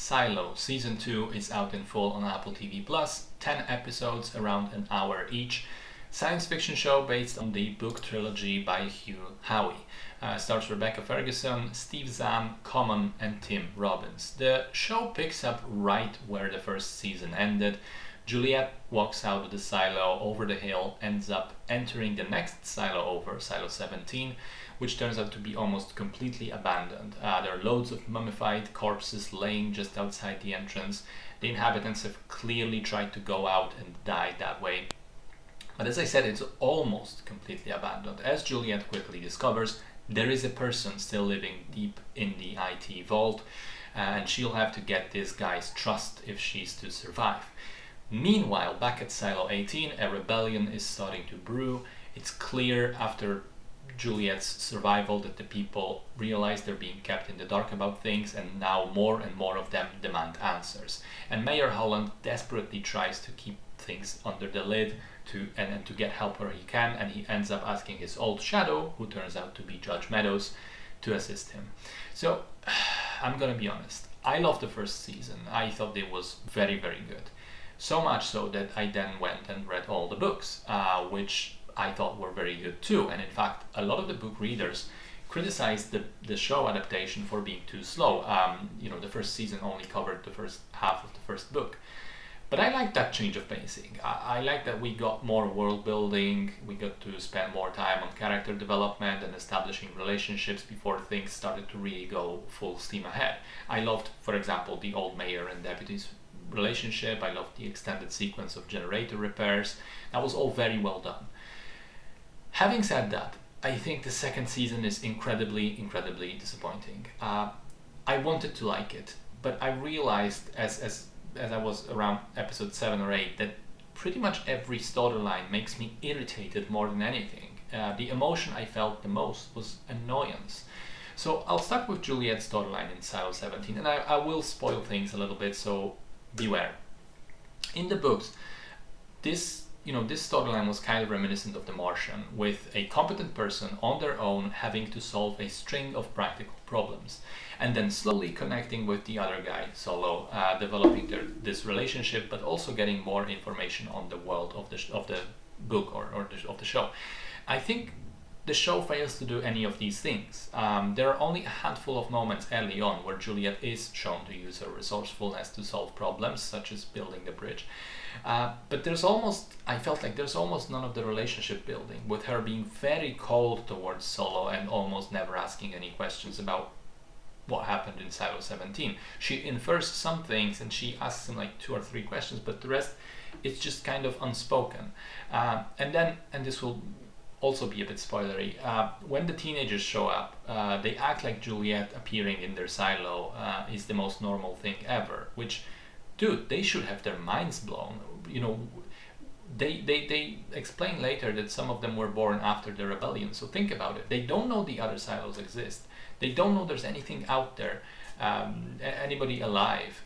Silo Season 2 is out in full on Apple TV+, 10 episodes around an hour each. Science fiction show based on the book trilogy by Hugh Howey. Stars Rebecca Ferguson, Steve Zahn, Common, and Tim Robbins. The show picks up right where the first season ended. Juliet walks out of the silo over the hill, ends up entering the next silo over, Silo 17, which turns out to be almost completely abandoned. There are loads of mummified corpses laying just outside the entrance. The inhabitants have clearly tried to go out and died that way. But as I said, it's almost completely abandoned. As Juliet quickly discovers, there is a person still living deep in the IT vault, and she'll have to get this guy's trust if she's to survive. Meanwhile, back at Silo 18, a rebellion is starting to brew. It's clear after Juliet's survival that the people realize they're being kept in the dark about things, and now more and more of them demand answers. And Mayor Holland desperately tries to keep things under the lid and to get help where he can, and he ends up asking his old shadow, who turns out to be Judge Meadows, to assist him. So I'm gonna be honest, I loved the first season. I thought it was very, very good. So much so that I then went and read all the books, which I thought were very good too. And in fact, a lot of the book readers criticized the show adaptation for being too slow. The first season only covered the first half of the first book. But I like that change of pacing. I like that we got more world building, we got to spend more time on character development and establishing relationships before things started to really go full steam ahead. I loved, for example, the old mayor and deputy's relationship. I loved the extended sequence of generator repairs. That was all very well done. Having said that, I think the second season is incredibly, incredibly disappointing. I wanted to like it, but I realized as I was around episode 7 or 8 that pretty much every storyline makes me irritated more than anything. The emotion I felt the most was annoyance. So I'll start with Juliet's storyline in Silo 17, and I will spoil things a little bit, so beware. In the books, this storyline was kind of reminiscent of The Martian, with a competent person on their own having to solve a string of practical problems, and then slowly connecting with the other guy, Solo, developing this relationship, but also getting more information on the world of the book or of the show. I think the show fails to do any of these things. There are only a handful of moments early on where Juliet is shown to use her resourcefulness to solve problems, such as building the bridge. But I felt like there's almost none of the relationship building, with her being very cold towards Solo and almost never asking any questions about what happened in Silo 17. She infers some things and she asks him like 2 or 3 questions, but the rest, it's just kind of unspoken. And this will also be a bit spoilery. When the teenagers show up, they act like Juliet appearing in their silo is the most normal thing ever, which, dude, they should have their minds blown. They explain later that some of them were born after the rebellion, so think about it. They don't know the other silos exist. They don't know there's anything out there, anybody alive.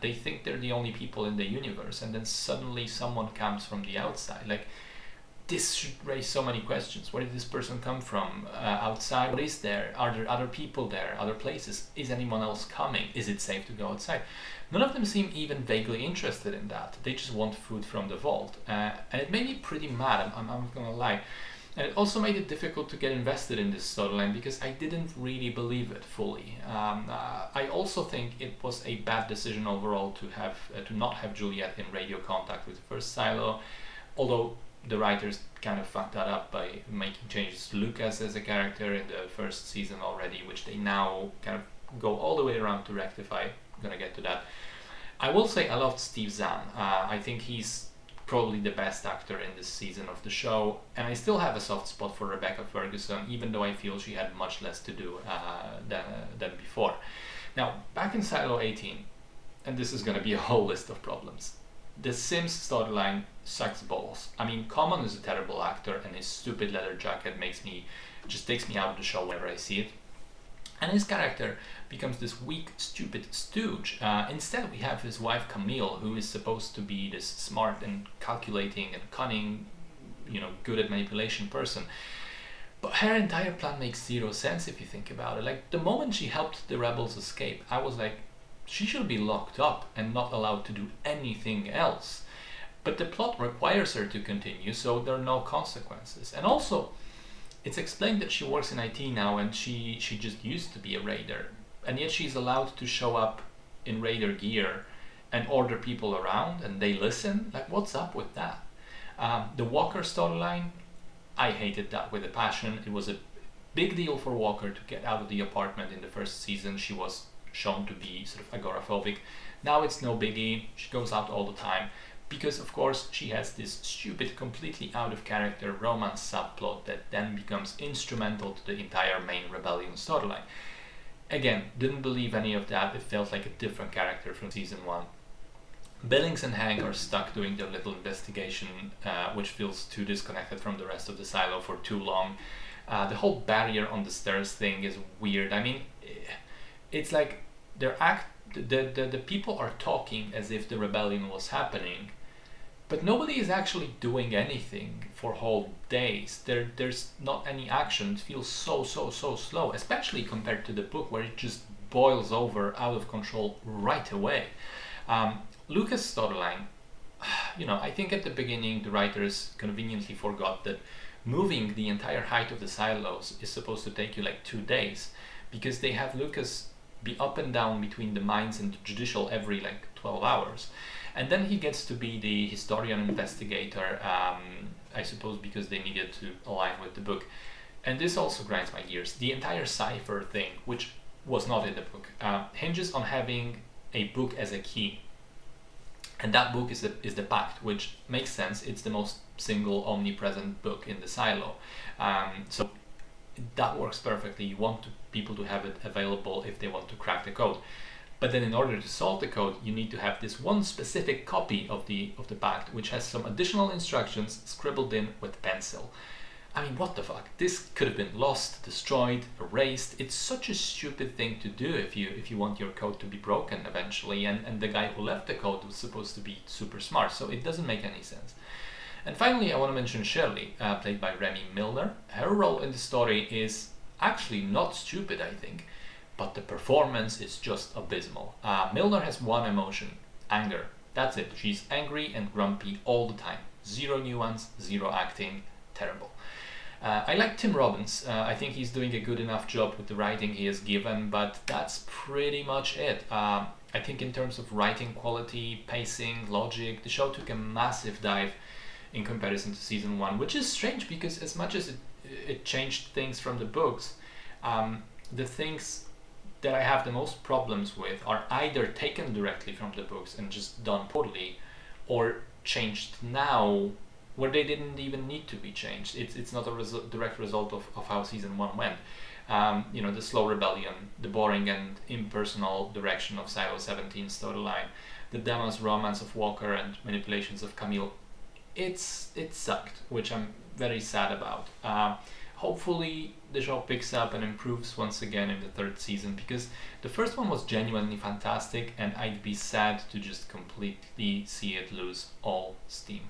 They think they're the only people in the universe, and then suddenly someone comes from the outside. Like, this should raise so many questions. Where did this person come from? Outside? What is there? Are there other people there? Other places? Is anyone else coming? Is it safe to go outside? None of them seem even vaguely interested in that. They just want food from the vault. And it made me pretty mad, I'm not gonna lie. And it also made it difficult to get invested in this storyline because I didn't really believe it fully. I also think it was a bad decision overall to not have Juliet in radio contact with the first silo, although the writers kind of fucked that up by making changes to Lucas as a character in the first season already, which they now kind of go all the way around to rectify. I'm gonna get to that. I will say I loved Steve Zahn. I think he's probably the best actor in this season of the show, and I still have a soft spot for Rebecca Ferguson, even though I feel she had much less to do than before. Now, back in Silo 18, and this is gonna be a whole list of problems. The Sims storyline sucks balls. I mean, Common is a terrible actor, and his stupid leather jacket just takes me out of the show whenever I see it. And his character becomes this weak, stupid stooge. Instead, we have his wife Camille, who is supposed to be this smart and calculating and cunning, good at manipulation person. But her entire plan makes zero sense if you think about it. Like, the moment she helped the rebels escape, I was like, she should be locked up and not allowed to do anything else. But the plot requires her to continue, so there are no consequences. And also, it's explained that she works in IT now and she just used to be a raider. And yet she's allowed to show up in raider gear and order people around and they listen. Like, what's up with that? The Walker storyline, I hated that with a passion. It was a big deal for Walker to get out of the apartment in the first season. She was shown to be sort of agoraphobic. Now it's no biggie. She goes out all the time because, of course, she has this stupid, completely out of character romance subplot that then becomes instrumental to the entire main Rebellion storyline. Again, didn't believe any of that. It felt like a different character from season 1. Billings and Hank are stuck doing their little investigation, which feels too disconnected from the rest of the silo for too long. The whole barrier on the stairs thing is weird. I mean, it's like the people are talking as if the rebellion was happening, but nobody is actually doing anything for whole days. There's not any action. It feels so slow, especially compared to the book where it just boils over out of control right away. Lucas' storyline, I think at the beginning the writers conveniently forgot that moving the entire height of the silos is supposed to take you like 2 days, because they have Lucas be up and down between the mines and the judicial every like 12 hours. And then he gets to be the historian investigator, I suppose because they needed to align with the book. And this also grinds my gears. The entire cipher thing, which was not in the book, hinges on having a book as a key. And that book is the Pact, which makes sense. It's the most single omnipresent book in the silo. So that works perfectly. You want people to have it available if they want to crack the code. But then in order to solve the code, you need to have this one specific copy of the Pact, which has some additional instructions scribbled in with pencil. I mean, what the fuck? This could have been lost, destroyed, erased. It's such a stupid thing to do if you want your code to be broken eventually, and the guy who left the code was supposed to be super smart, so it doesn't make any sense. And finally, I want to mention Shirley, played by Remy Milner. Her role in the story is actually not stupid, I think, but the performance is just abysmal. Milner has one emotion: anger. That's it. She's angry and grumpy all the time. Zero nuance, zero acting. Terrible. I like Tim Robbins. I think he's doing a good enough job with the writing he has given, but that's pretty much it. I think in terms of writing quality, pacing, logic, the show took a massive dive in comparison to season 1, which is strange because as much as it changed things from the books, the things that I have the most problems with are either taken directly from the books and just done poorly, or changed now where they didn't even need to be changed. It's not a direct result of how season 1 went. The slow rebellion, the boring and impersonal direction of Silo 17's storyline, the Dama's romance of Walker and manipulations of Camille. It sucked, which I'm very sad about. Hopefully the show picks up and improves once again in the 3rd season, because the first one was genuinely fantastic and I'd be sad to just completely see it lose all steam.